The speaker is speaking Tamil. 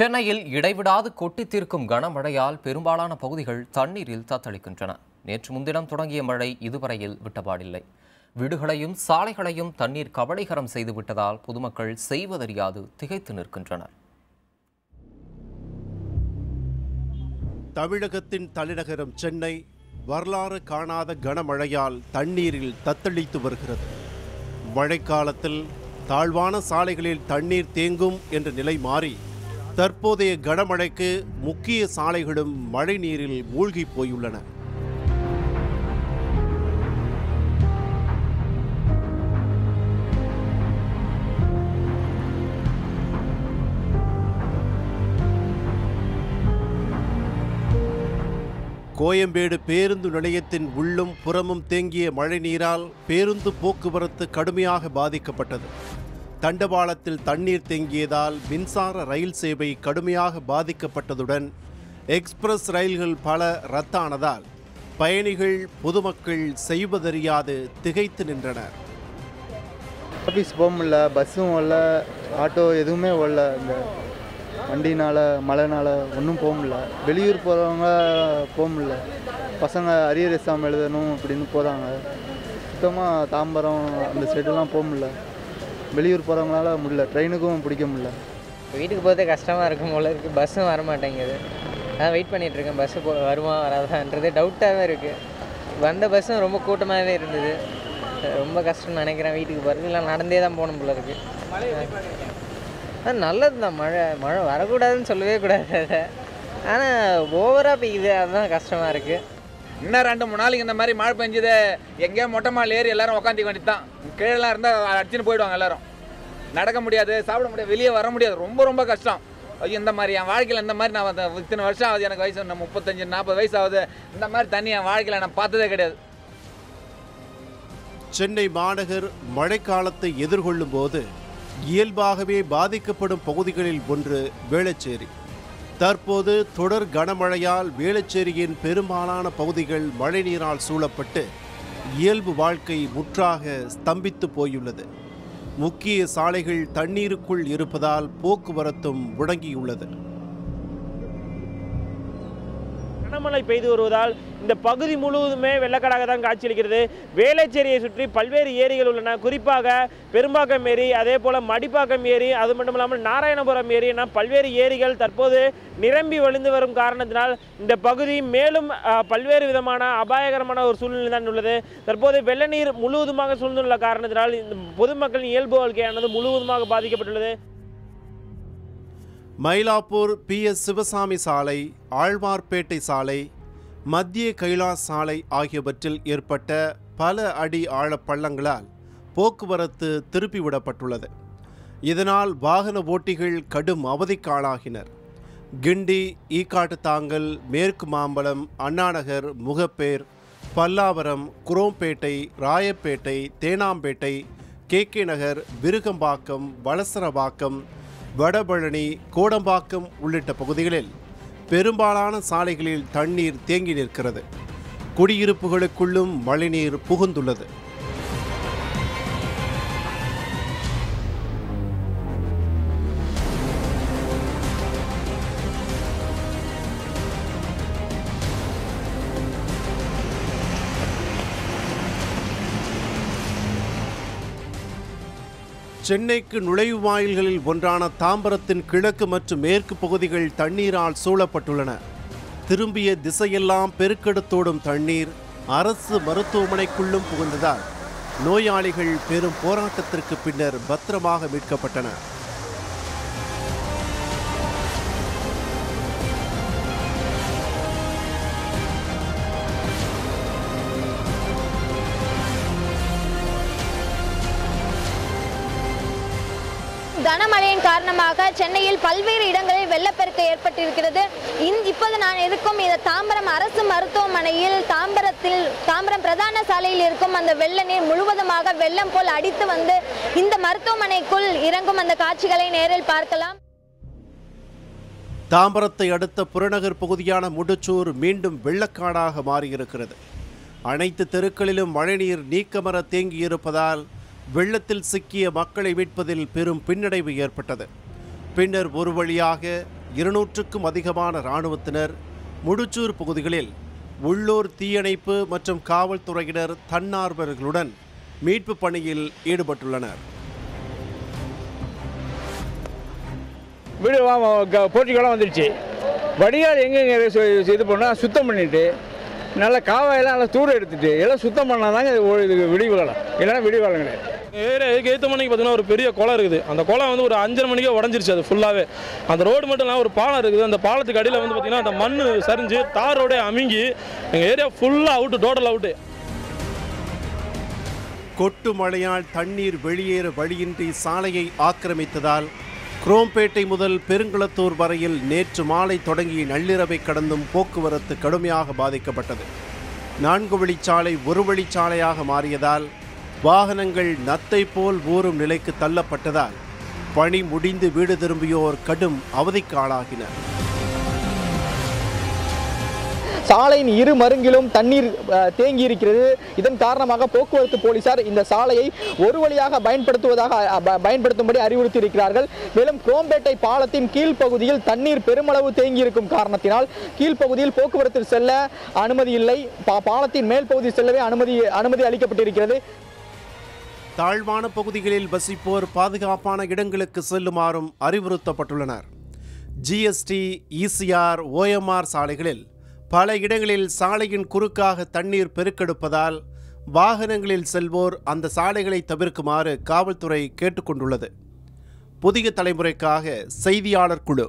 சென்னையில் இடைவிடாது கொட்டி தீர்க்கும் கனமழையால் பெரும்பாலான பகுதிகள் தண்ணீரில் தத்தளிக்கின்றன. நேற்று முன்தினம் தொடங்கிய மழை இதுவரையில் விட்டபாடில்லை. வீடுகளையும் சாலைகளையும் தண்ணீர் கபளீகரம் செய்துவிட்டதால் பொதுமக்கள் செய்வதறியாது திகைத்து நிற்கின்றனர். தமிழகத்தின் தலைநகரம் சென்னை வரலாறு காணாத கனமழையால் தண்ணீரில் தத்தளித்து வருகிறது. மழைக்காலத்தில் தாழ்வான சாலைகளில் தண்ணீர் தேங்கும் என்ற நிலை மாறி தற்போதைய கனமழைக்கு முக்கிய சாலைகளும் மழை நீரில் மூழ்கி போயுள்ளன. கோயம்பேடு பேருந்து நிலையத்தின் உள்ளும் புறமும் தேங்கிய மழை நீரால் பேருந்து போக்குவரத்து கடுமையாக பாதிக்கப்பட்டது. தண்டவாளத்தில் தண்ணீர் தேங்கியதால் மின்சார ரயில் சேவை கடுமையாக பாதிக்கப்பட்டதுடன் எக்ஸ்பிரஸ் ரயில்கள் பல ரத்தானதால் பயணிகள் பொதுமக்கள் செய்வதறியாது திகைத்து நின்றனர். ஆஃபீஸ் போக முடியல, பஸ்ஸும் வரல, ஆட்டோ எதுவுமே வரல. இந்த வண்டினால் மழைனால் ஒன்றும் போக முடியல. வெளியூர் போகிறவங்க போக முடியல. பசங்க அரியர் எக்ஸாம் எழுதணும் அப்படின்னு போகிறாங்க. சுத்தமாக தாம்பரம் அந்த சைடெல்லாம் போக முடியல. வெளியூர் போகிறவங்களால முடியல, ட்ரெயினுக்கும் பிடிக்க முடியல. வீட்டுக்கு போகிறதே கஷ்டமாக இருக்கும் போல இருக்குது. பஸ்ஸும் வர மாட்டேங்குது. நான் வெயிட் பண்ணிகிட்ருக்கேன். பஸ்ஸு வருமா வராதான்றது டவுட்டாகவே இருக்குது. வந்த பஸ்ஸும் ரொம்ப கூட்டமாகவே இருந்தது. ரொம்ப கஷ்டம்னு நினைக்கிறேன் வீட்டுக்கு போகிறது. இல்லை நடந்தே தான் போகணும் போல இருக்குது. நல்லது தான். மழை வரக்கூடாதுன்னு சொல்லவே கூடாது அதை. ஆனால் ஓவராக பெய்யுது, அதுதான் கஷ்டமாக இருக்குது. இன்னும் 2-3 நாளைக்கு இந்த மாதிரி மழை பெஞ்சுது, எங்கேயோ மொட்டை மால் ஏறி எல்லாரும் உட்காந்து வேண்டியது தான். கீழெல்லாம் இருந்தால் அடிச்சுன்னு போயிடுவாங்க. எல்லாரும் நடக்க முடியாது, சாப்பிட முடியாது, வெளியே வர முடியாது. ரொம்ப ரொம்ப கஷ்டம். ஐயோ, இந்த மாதிரி என் வாழ்க்கையில் இந்த மாதிரி நான் இத்தனை வருஷம் ஆகுது, எனக்கு வயசு 35-40 வயசு ஆகுது. இந்த மாதிரி தண்ணி என் வாழ்க்கையில் நான் பார்த்ததே கிடையாது. சென்னை மாநகர் மழைக்காலத்தை எதிர்கொள்ளும் போது இயல்பாகவே பாதிக்கப்படும் பகுதிகளில் ஒன்று வேளச்சேரி. தற்போது தொடர் கனமழையால் வேளச்சேரியின் பெரும்பாலான பகுதிகள் மழைநீரால் சூழப்பட்டு இயல்பு வாழ்க்கை முற்றாக ஸ்தம்பித்து போயுள்ளது. முக்கிய சாலைகள் தண்ணீருக்குள் இருப்பதால் போக்குவரத்தும் முடங்கியுள்ளது. கனமழை பெய்து வருவதால் இந்த பகுதி முழுவதுமே வெள்ளக்காடாக தான் காட்சியளிக்கிறது. வேளச்சேரியை சுற்றி பல்வேறு ஏரிகள் உள்ளன. குறிப்பாக பெரும்பாக்கம் ஏரி, அதே போல் மடிப்பாக்கம் ஏரி, அது மட்டும் இல்லாமல் நாராயணபுரம் ஏரி என பல்வேறு ஏரிகள் தற்போது நிரம்பி வழிந்து வரும் காரணத்தினால் இந்த பகுதி மேலும் பல்வேறு விதமான அபாயகரமான ஒரு சூழ்நிலை தான் உள்ளது. தற்போது வெள்ள நீர் முழுவதுமாக சூழ்ந்துள்ள காரணத்தினால் இந்த பொதுமக்களின் இயல்பு வாழ்க்கையானது முழுவதுமாக பாதிக்கப்பட்டுள்ளது. மயிலாப்பூர் PS சிவசாமி சாலை, ஆழ்வார்பேட்டை சாலை, மத்திய கைலாஸ் சாலை ஆகியவற்றில் ஏற்பட்ட பல அடி ஆழ பள்ளங்களால் போக்குவரத்து திருப்பிவிடப்பட்டுள்ளது. இதனால் வாகன ஓட்டிகள் கடும் அவதிக்காளாகினர். கிண்டி, ஈக்காட்டுத்தாங்கல், மேற்கு மாம்பலம், அண்ணாநகர், முகப்பேர், பல்லாவரம், குரோம்பேட்டை, ராயப்பேட்டை, தேனாம்பேட்டை, KK நகர், விருகம்பாக்கம், வளசரவாக்கம், வடபழனி, கோடம்பாக்கம் உள்ளிட்ட பகுதிகளில் பெரும்பாலான சாலைகளில் தண்ணீர் தேங்கி நிற்கிறது. குடியிருப்புகளுக்குள்ளும் மழைநீர் புகுந்துள்ளது. சென்னைக்கு நுழைவு வாயில்களில் ஒன்றான தாம்பரத்தின் கிழக்கு மற்றும் மேற்கு பகுதிகள் தண்ணீரால் சூழப்பட்டுள்ளன. திரும்பிய திசையெல்லாம் பெருக்கெடுத்தோடும் தண்ணீர் அரசு மருத்துவமனைக்குள்ளும் புகுந்ததால் நோயாளிகள் பெரும் போராட்டத்திற்கு பின்னர் பத்திரமாக மீட்கப்பட்டனர். கனமழையின் காரணமாக சென்னையில் பல்வேறு இடங்களில் வெள்ளப்பெருக்கு ஏற்பட்டிருக்கிறது. இப்போது நான் இருக்கும் இந்த தாம்பரம் அரசு மருத்துவமனையில் தாம்பரம் பிரதான சாலையில் இருக்கும் அந்த வெள்ள நீர் முழுவதுமாக வெள்ளம் போல் அடித்து வந்து இந்த மருத்துவமனைக்குள் இறங்கும் அந்த காட்சிகளை நேரில் பார்க்கலாம். தாம்பரத்தை அடுத்த புறநகர் பகுதியான முடிச்சூர் மீண்டும் வெள்ளக்காடாக மாறியிருக்கிறது. அனைத்து தெருக்களிலும் மழைநீர் நீக்கமர தேங்கியிருப்பதால் வெள்ளத்தில் சிக்கிய மக்களை மீட்பதில் பெரும் பின்னடைவு ஏற்பட்டது. பின்னர் ஒரு வழியாக 200க்கும் அதிகமான இராணுவத்தினர் முடிச்சூர் பகுதிகளில் உள்ளூர் தீயணைப்பு மற்றும் காவல்துறையினர் தன்னார்வலர்களுடன் மீட்பு பணியில் ஈடுபட்டுள்ளனர். வீடு போட்டிக்கெல்லாம் வந்துடுச்சு. வடிகால் எங்கெங்க இது பண்ணால் சுத்தம் பண்ணிவிட்டு நல்லா காவாயெல்லாம் நல்லா தூரம் எடுத்துகிட்டு எல்லாம் சுத்தம் பண்ணால் தாங்க இது விடிவு காலம், இல்லைன்னா விடிவு காலம் கிடையாது. ஏரியாவுக்கு 8 மணிக்கு பார்த்தீங்கன்னா ஒரு பெரிய குளம் இருக்குது. அந்த குளம் வந்து ஒரு 5:30 மணிக்கே உடஞ்சிருச்சு. அது ஃபுல்லாகவே அந்த ரோடு மட்டும் இல்லாமல் ஒரு பாலம் இருக்குது. அந்த பாலத்துக்கு அடியில் வந்து பார்த்தீங்கன்னா அந்த மண் சரிஞ்சு தார் ரோடே அமுங்கி எங்கள் ஏரியா ஃபுல்லாக அவுட்டு, டோட்டல் அவுட்டு. கொட்டு மழையால் தண்ணீர் வெளியேற வழியின்றி சாலையை ஆக்கிரமித்ததால் குரோம்பேட்டை முதல் பெருங்குளத்தூர் வரையில் நேற்று மாலை தொடங்கி நள்ளிரவை கடந்தும் போக்குவரத்து கடுமையாக பாதிக்கப்பட்டது. 4 வழிச்சாலை 1 வழிச்சாலையாக மாறியதால் வாகனங்கள் நத்தை போல் ஊறும் நிலைக்கு தள்ளப்பட்டதால் பணி முடிந்து வீடு திரும்பியோர் கடும் அவதிக்கு ஆளாகினர். சாலையின் இரு மருங்கிலும் தண்ணீர் தேங்கி இருக்கிறது. இதன் காரணமாக போக்குவரத்து போலீசார் இந்த சாலையை ஒரு வழியாக பயன்படுத்தும்படி அறிவுறுத்தி இருக்கிறார்கள். மேலும் குரோம்பேட்டை பாலத்தின் கீழ்ப்பகுதியில் தண்ணீர் பெருமளவு தேங்கி இருக்கும் காரணத்தினால் கீழ்ப்பகுதியில் போக்குவரத்து செல்ல அனுமதி இல்லை. பாலத்தின் மேல் பகுதி செல்லவே அனுமதி அளிக்கப்பட்டிருக்கிறது. தாழ்வான பகுதிகளில் வசிப்போர் பாதுகாப்பான இடங்களுக்கு செல்லுமாறும் அறிவுறுத்தப்பட்டுள்ளனர். ஜிஎஸ்டி, இசிஆர், OMR சாலைகளில் பல இடங்களில் சாலையின் குறுக்காக தண்ணீர் பெருக்கெடுப்பதால் வாகனங்களில் செல்வோர் அந்த சாலைகளை தவிர்க்குமாறு காவல்துறை கேட்டுக்கொண்டுள்ளது. புதிய தலைமுறைக்காக செய்தியாளர் குழு.